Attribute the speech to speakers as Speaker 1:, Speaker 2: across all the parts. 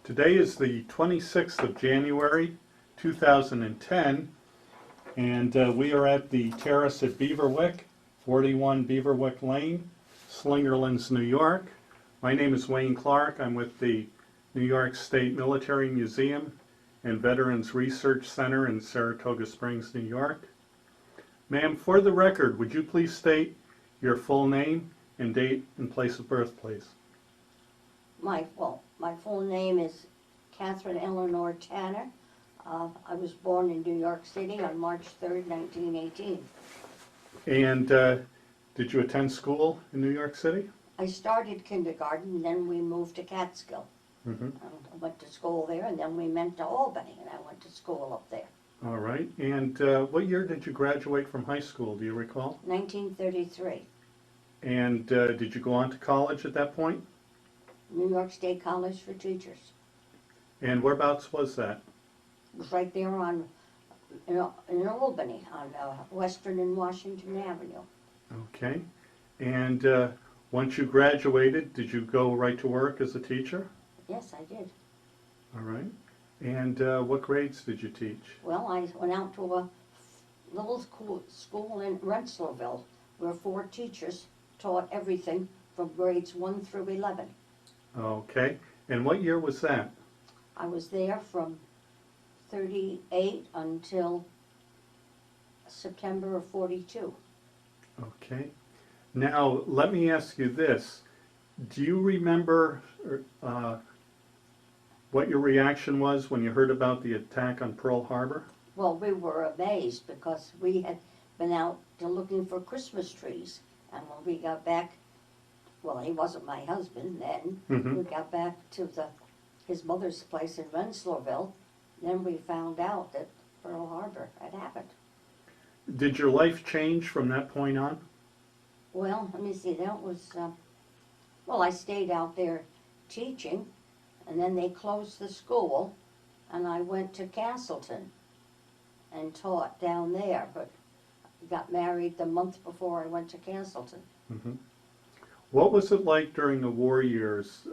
Speaker 1: Today is the 26th of January, 2010, and we are at the terrace at Beaverwick, 41 Beaverwick Lane, Slingerlands, New York. My name is Wayne Clark. I'm with the New York State Military Museum and Veterans Research Center in Saratoga Springs, New York. Ma'am, for the record, would you please state your full name and date and place of birth, please?
Speaker 2: My full name is Catherine Eleanor Tanner. I was born in New York City on March 3rd, 1918.
Speaker 1: And did you attend school in New York City?
Speaker 2: I started kindergarten, then we moved to Catskill.
Speaker 1: Mm-hmm.
Speaker 2: I went to school there, and then we went to Albany, and I went to school up there.
Speaker 1: All right. And what year did you graduate from high school? Do you recall?
Speaker 2: 1933.
Speaker 1: And did you go on to college at that point?
Speaker 2: New York State College for Teachers.
Speaker 1: And whereabouts was that?
Speaker 2: It was right there in Albany, on Western and Washington Avenue.
Speaker 1: Okay. And once you graduated, did you go right to work as a teacher?
Speaker 2: Yes, I did.
Speaker 1: All right. And what grades did you teach?
Speaker 2: Well, I went out to a little school in Rensselaerville where 4 teachers taught everything from grades 1 through 11.
Speaker 1: Okay. And what year was that?
Speaker 2: I was there from 38 until September of 42.
Speaker 1: Okay. Now, let me ask you this. Do you remember what your reaction was when you heard about the attack on Pearl Harbor?
Speaker 2: Well, we were amazed because we had been out looking for Christmas trees. And when we got back, well, he wasn't my husband then.
Speaker 1: Mm-hmm.
Speaker 2: We got back to his mother's place in Rensselaerville. Then we found out that Pearl Harbor had happened.
Speaker 1: Did your life change from that point on?
Speaker 2: Well, let me see, that was, well, I stayed out there teaching, and then they closed the school, and I went to Castleton and taught down there, but got married the month before I went to Castleton.
Speaker 1: Mm-hmm. What was it like during the war years?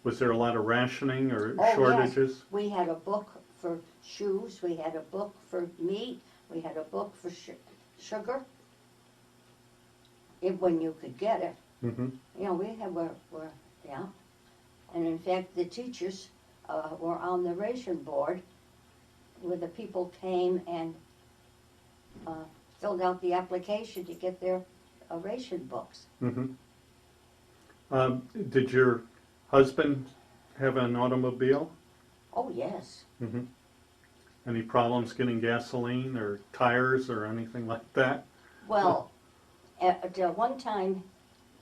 Speaker 1: Was there a lot of rationing or shortages?
Speaker 2: Yes. We had a book for shoes, we had a book for meat, we had a book for sugar, when you could get it.
Speaker 1: Mm-hmm.
Speaker 2: You know, yeah. And in fact, the teachers were on the ration board where the people came and filled out the application to get their ration books.
Speaker 1: Mm-hmm. Did your husband have an automobile?
Speaker 2: Oh, yes.
Speaker 1: Mm-hmm. Any problems getting gasoline or tires or anything like that?
Speaker 2: Well, at one time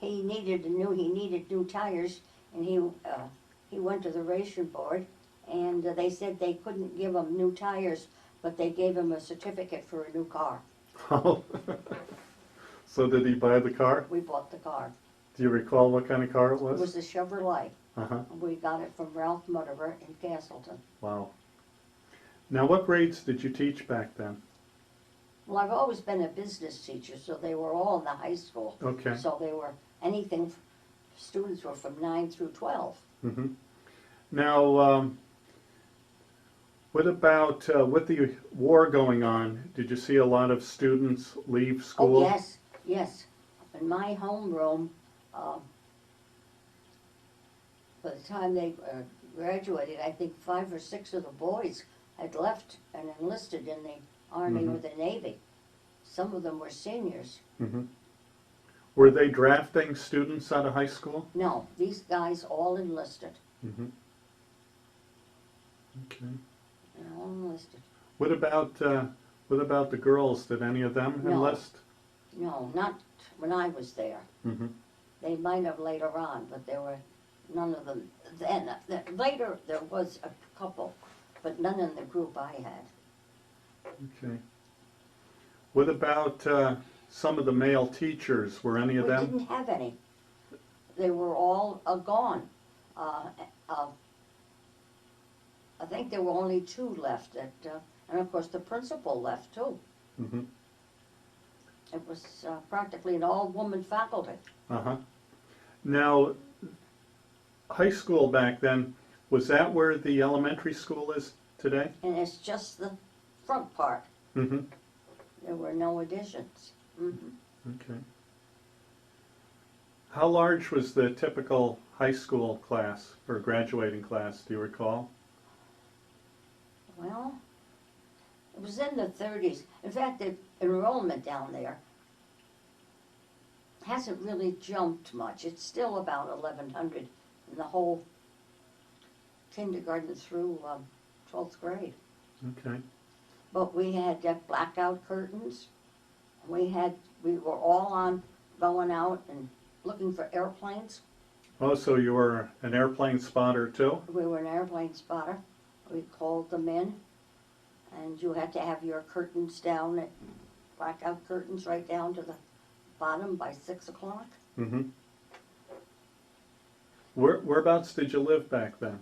Speaker 2: he needed new tires, and he went to the ration board, and they said they couldn't give him new tires, but they gave him a certificate for a new car.
Speaker 1: Oh. So did he buy the car?
Speaker 2: We bought the car.
Speaker 1: Do you recall what kind of car it was?
Speaker 2: It was a Chevrolet.
Speaker 1: Uh-huh.
Speaker 2: We got it from Ralph Mutterer in Castleton.
Speaker 1: Wow. Now, what grades did you teach back then?
Speaker 2: Well, I've always been a business teacher, so they were all in the high school.
Speaker 1: Okay.
Speaker 2: So they were anything, students were from 9 through 12.
Speaker 1: Mm-hmm. Now, what about with the war going on? Did you see a lot of students leave school?
Speaker 2: Oh, yes, yes. In my homeroom, by the time they graduated, I think 5 or 6 of the boys had left and enlisted in the Army
Speaker 1: Mm-hmm.
Speaker 2: or the Navy. Some of them were seniors.
Speaker 1: Mm-hmm. Were they drafting students out of high school?
Speaker 2: No, these guys all enlisted.
Speaker 1: Mm-hmm. Okay.
Speaker 2: They're all enlisted.
Speaker 1: What about the girls? Did any of them
Speaker 2: No.
Speaker 1: enlist?
Speaker 2: No, not when I was there.
Speaker 1: Mm-hmm.
Speaker 2: They might have later on, but there were none of them then. Later there was a couple, but none in the group I had.
Speaker 1: Okay. What about some of the male teachers? Were any of
Speaker 2: We
Speaker 1: them?
Speaker 2: didn't have any. They were all gone. I think there were only 2 left, and of course the principal left too.
Speaker 1: Mm-hmm.
Speaker 2: It was practically an all-woman faculty.
Speaker 1: Uh-huh. Now, high school back then, Was that where the elementary school is today?
Speaker 2: And it's just the front part.
Speaker 1: Mm-hmm.
Speaker 2: There were no additions. Mhm.
Speaker 1: Okay. How large was the typical high school class or graduating class, do you recall?
Speaker 2: Well, it was in the 30s. In fact, the enrollment down there hasn't really jumped much. It's still about 1,100 in the whole kindergarten through 12th grade.
Speaker 1: Okay.
Speaker 2: But we had blackout curtains. We were all on going out and looking for airplanes.
Speaker 1: Oh, so you were an airplane spotter too?
Speaker 2: We were an airplane spotter. We called them in, and you had to have your curtains down, at blackout curtains right down to the bottom by 6 o'clock.
Speaker 1: Mm-hmm. Whereabouts did you live back then?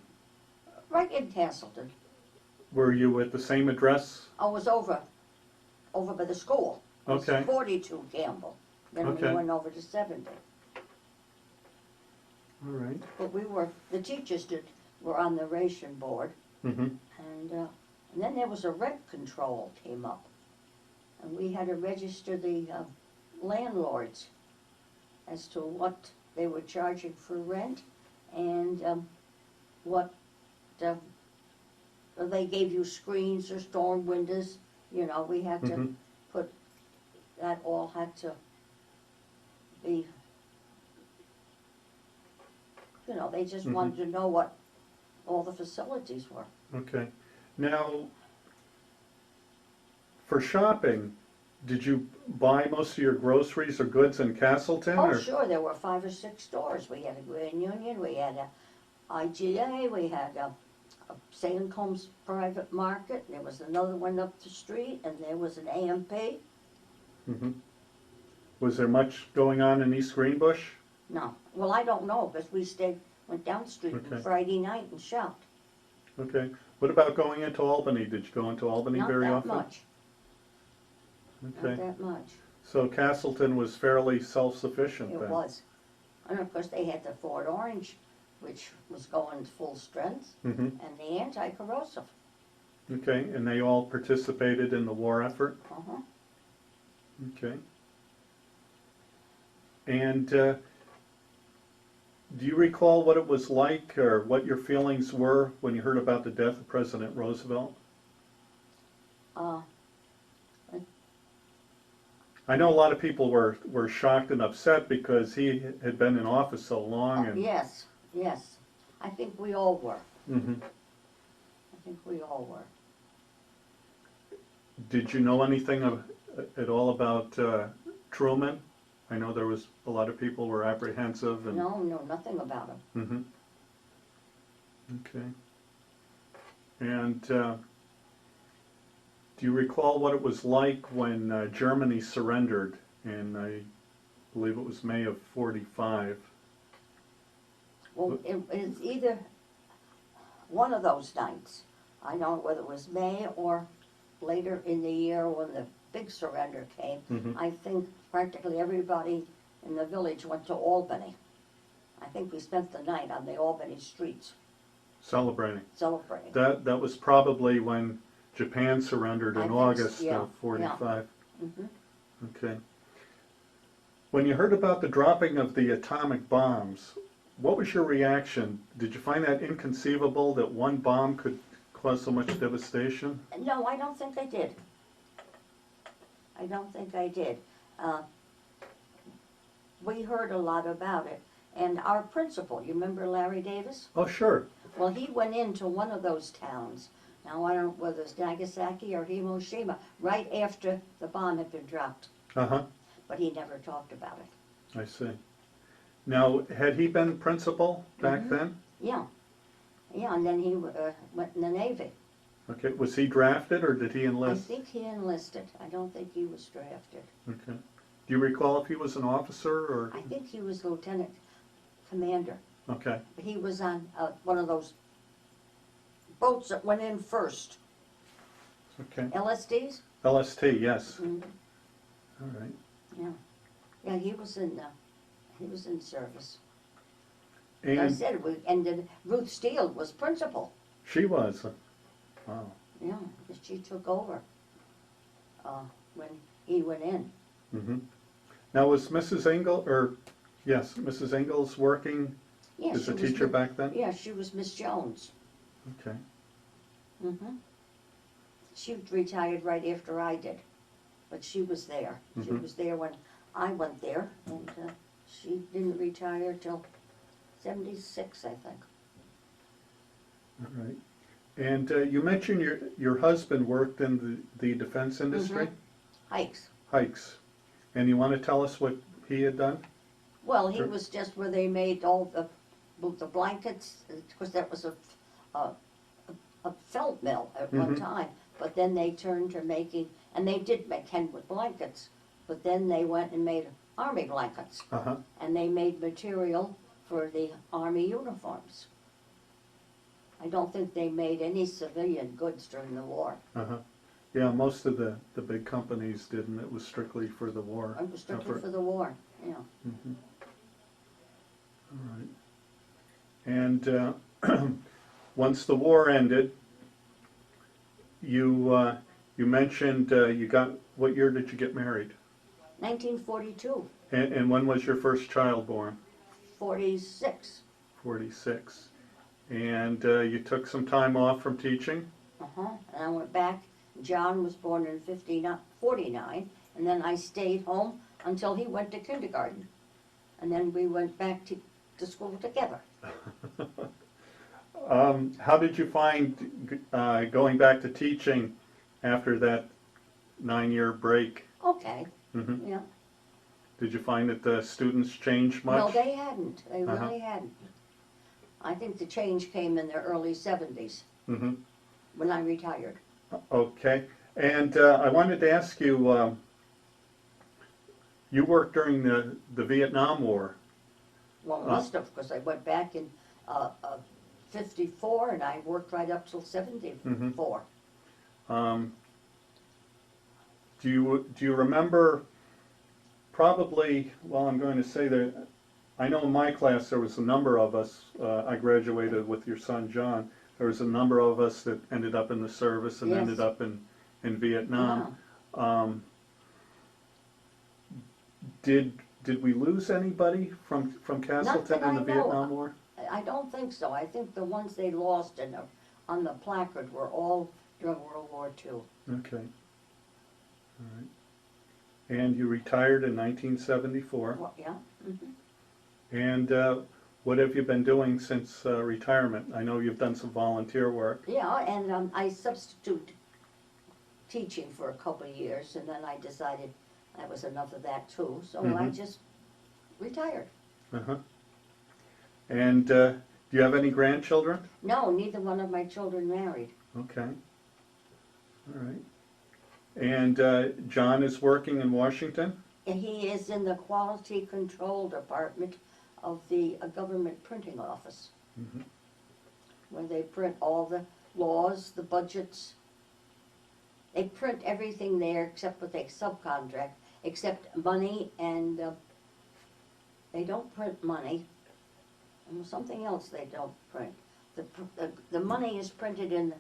Speaker 2: Right in Castleton.
Speaker 1: Were you at the same address?
Speaker 2: I was over by the school. It was
Speaker 1: Okay.
Speaker 2: 42 Campbell. Then
Speaker 1: Okay.
Speaker 2: we went over to 70.
Speaker 1: All right.
Speaker 2: But the teachers were on the ration board,
Speaker 1: Mm-hmm.
Speaker 2: and then there was a rent control came up. And we had to register the landlords as to what they were charging for rent, and what they gave you screens or storm windows. You know, we had to
Speaker 1: Mm-hmm.
Speaker 2: put, that all had to be, you know, they just
Speaker 1: Mhm.
Speaker 2: wanted to know what all the facilities were.
Speaker 1: Okay. Now, for shopping, did you buy most of your groceries or goods in Castleton?
Speaker 2: Oh,
Speaker 1: or?
Speaker 2: sure, there were 5 or 6 stores. We had a Grand Union, we had a IGA, we had a Salem Combs Private Market, there was another one up the street, and there was an AMP.
Speaker 1: Mm-hmm. Was there much going on in East Greenbush?
Speaker 2: No, well, I don't know, because we went down the street
Speaker 1: Okay.
Speaker 2: on Friday night and shopped.
Speaker 1: Okay. What about going into Albany? Did you go into Albany
Speaker 2: Not
Speaker 1: very
Speaker 2: that
Speaker 1: often?
Speaker 2: much, not
Speaker 1: Okay.
Speaker 2: that much.
Speaker 1: So Castleton was fairly self-sufficient
Speaker 2: It
Speaker 1: then?
Speaker 2: was. And of course, they had the Ford Orange, which was going full strength,
Speaker 1: Mm-hmm.
Speaker 2: and the anti-corrosive.
Speaker 1: Okay. And they all participated in the war effort?
Speaker 2: Uh-huh.
Speaker 1: Okay. And do you recall what it was like or what your feelings were when you heard about the death of President Roosevelt? I know a lot of people were shocked and upset because he had been in office so long. And
Speaker 2: Yes, yes. I think we all were.
Speaker 1: Mhm.
Speaker 2: I think we all were.
Speaker 1: Did you know anything at all about Truman? I know there was a lot of people were apprehensive. And,
Speaker 2: No, nothing about him.
Speaker 1: Mm-hmm. Okay. And do you recall what it was like when Germany surrendered in, I believe it was May of '45?
Speaker 2: Well, it's either one of those nights. I don't know whether it was May or later in the year when the big surrender came.
Speaker 1: Mhm.
Speaker 2: I think practically everybody in the village went to Albany. I think we spent the night on the Albany streets
Speaker 1: Celebrating.
Speaker 2: celebrating.
Speaker 1: That was probably when Japan surrendered
Speaker 2: I
Speaker 1: in
Speaker 2: think so,
Speaker 1: August
Speaker 2: yeah,
Speaker 1: of '45.
Speaker 2: Mhm.
Speaker 1: Okay. When you heard about the dropping of the atomic bombs, what was your reaction? Did you find that inconceivable that one bomb could cause so much devastation?
Speaker 2: No, I don't think I did. I don't think I did. We heard a lot about it. And our principal, you remember Larry Davis?
Speaker 1: Oh, sure.
Speaker 2: Well, he went into one of those towns. Now, I don't know whether it's Nagasaki or Hiroshima, right after the bomb had been dropped.
Speaker 1: Uh-huh.
Speaker 2: But he never talked about it.
Speaker 1: I see. Now, had he been principal back
Speaker 2: Mhm.
Speaker 1: then?
Speaker 2: Yeah. Yeah, and then he went in the Navy.
Speaker 1: Okay. Was he drafted or did he
Speaker 2: I
Speaker 1: enlist?
Speaker 2: think he enlisted. I don't think he was drafted.
Speaker 1: Okay. Do you recall if he was an officer or?
Speaker 2: I think he was lieutenant commander.
Speaker 1: Okay.
Speaker 2: But he was on one of those boats that went in first.
Speaker 1: Okay.
Speaker 2: LSDs?
Speaker 1: LST, yes.
Speaker 2: Mhm.
Speaker 1: All right.
Speaker 2: Yeah. Yeah, he was in service. I
Speaker 1: And
Speaker 2: said, and then Ruth Steele was principal.
Speaker 1: she was, wow.
Speaker 2: Yeah, she took over when he went in.
Speaker 1: Hmm. Now, was Mrs. Engel, or, yes, Mrs. Engels working
Speaker 2: Yeah,
Speaker 1: as
Speaker 2: she
Speaker 1: a
Speaker 2: was
Speaker 1: teacher back then?
Speaker 2: Yeah, she was Miss Jones.
Speaker 1: Okay.
Speaker 2: Hmm. She retired right after I did, but she was there. She
Speaker 1: Mhm.
Speaker 2: was there when I went there, and she didn't retire till 76, I think.
Speaker 1: All right. And you mentioned your husband worked in the defense industry?
Speaker 2: Hikes.
Speaker 1: Hikes. And you want to tell us what he had done?
Speaker 2: Well, he
Speaker 1: Sure.
Speaker 2: was just where they made all the blankets, because that was a felt mill at one
Speaker 1: Mhm.
Speaker 2: time. But then they turned to making, and they did make Kenwood blankets, but then they went and made army blankets.
Speaker 1: Uh-huh.
Speaker 2: And they made material for the army uniforms. I don't think they made any civilian goods during the war.
Speaker 1: Uh-huh. Yeah, most of the big companies didn't. It was strictly for the war.
Speaker 2: It was strictly
Speaker 1: effort.
Speaker 2: for the war, yeah.
Speaker 1: Mhm. All right. And once the war ended, you mentioned you got, what year did you get married?
Speaker 2: 1942,
Speaker 1: And when was your first child born?
Speaker 2: 46.
Speaker 1: 46. And you took some time off from teaching?
Speaker 2: And I went back. John was born in 49, and then I stayed home until he went to kindergarten. And then we went back to school together.
Speaker 1: How did you find going back to teaching after that 9-year break?
Speaker 2: Okay,
Speaker 1: Mhm.
Speaker 2: yeah.
Speaker 1: Did you find that the students changed much?
Speaker 2: No, they hadn't. They
Speaker 1: Uh-huh.
Speaker 2: really hadn't. I think the change came in the early 70s
Speaker 1: Mhm.
Speaker 2: when I retired.
Speaker 1: Okay. And I wanted to ask you, you worked during the Vietnam War.
Speaker 2: Well, must have, because I went back in 54 and I worked right up till 74.
Speaker 1: Do you remember, probably, well, I'm going to say that, I know in my class there was a number of us, I graduated with your son John, there was a number of us that ended up in the service and
Speaker 2: Yes.
Speaker 1: ended up in Vietnam. Did we lose anybody from Castleton
Speaker 2: that
Speaker 1: in the
Speaker 2: I know
Speaker 1: Vietnam
Speaker 2: of.
Speaker 1: War?
Speaker 2: I don't think so. I think the ones they lost on the placard were all during World War II.
Speaker 1: Okay. All right. And you retired in 1974.
Speaker 2: Well, yeah.
Speaker 1: And what have you been doing since retirement? I know you've done some volunteer work.
Speaker 2: Yeah, and I substituted teaching for a couple of years, and then I decided that was enough of that too, so I
Speaker 1: Mhm.
Speaker 2: just retired.
Speaker 1: Uh-huh. And do you have any grandchildren?
Speaker 2: No, neither one of my children married.
Speaker 1: Okay. All right. And John is working in Washington?
Speaker 2: He is in the quality control department of the government printing office,
Speaker 1: Mhm.
Speaker 2: where they print all the laws, the budgets. They print everything there except what they subcontract, except money, and they don't print money. And something else they don't print. The money is printed in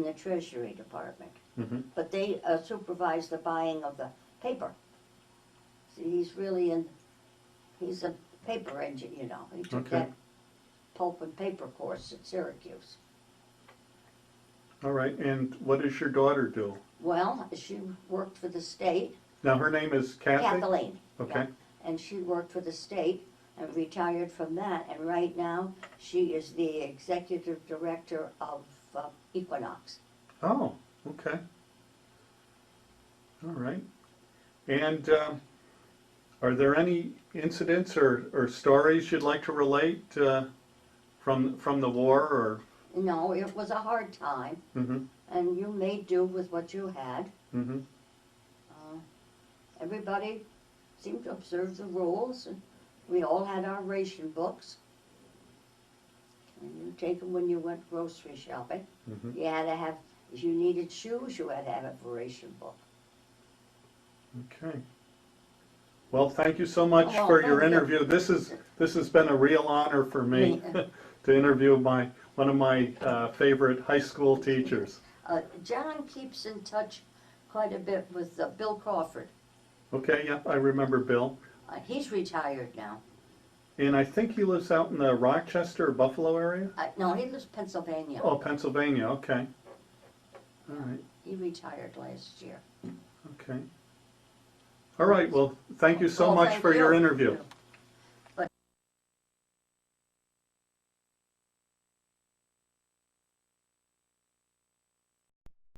Speaker 2: the Treasury Department,
Speaker 1: Mhm.
Speaker 2: but they supervise the buying of the paper. See, he's a paper engine, you know. He took
Speaker 1: Okay.
Speaker 2: that pulp and paper course at Syracuse.
Speaker 1: All right. And what does your daughter do?
Speaker 2: Well, she worked for the state.
Speaker 1: Now, her name is Kathy?
Speaker 2: Kathleen.
Speaker 1: Okay.
Speaker 2: Yeah. And she worked for the state and retired from that. And right now, she is the executive director of Equinox.
Speaker 1: Oh, okay. All right. And are there any incidents or stories you'd like to relate from the war? Or
Speaker 2: No, it was a hard time,
Speaker 1: Mhm.
Speaker 2: and you made do with what you had.
Speaker 1: Mhm.
Speaker 2: Everybody seemed to observe the rules, and we all had our ration books. And you take them when you went grocery shopping.
Speaker 1: Mhm.
Speaker 2: You had to have, if you needed shoes, you had to have a ration book.
Speaker 1: Okay. Well, thank you so much
Speaker 2: Well,
Speaker 1: for your
Speaker 2: thank you.
Speaker 1: interview. This has been a real honor for me to interview one of my favorite high school teachers.
Speaker 2: John keeps in touch quite a bit with Bill Crawford.
Speaker 1: Okay, yeah, I remember Bill.
Speaker 2: He's retired now.
Speaker 1: And I think he lives out in the Rochester, Buffalo area?
Speaker 2: No, he lives in Pennsylvania.
Speaker 1: Oh, Pennsylvania, okay. All right,
Speaker 2: He retired last year.
Speaker 1: okay. All right, well, thank you so
Speaker 2: Well,
Speaker 1: much
Speaker 2: thank
Speaker 1: for your
Speaker 2: you.
Speaker 1: interview.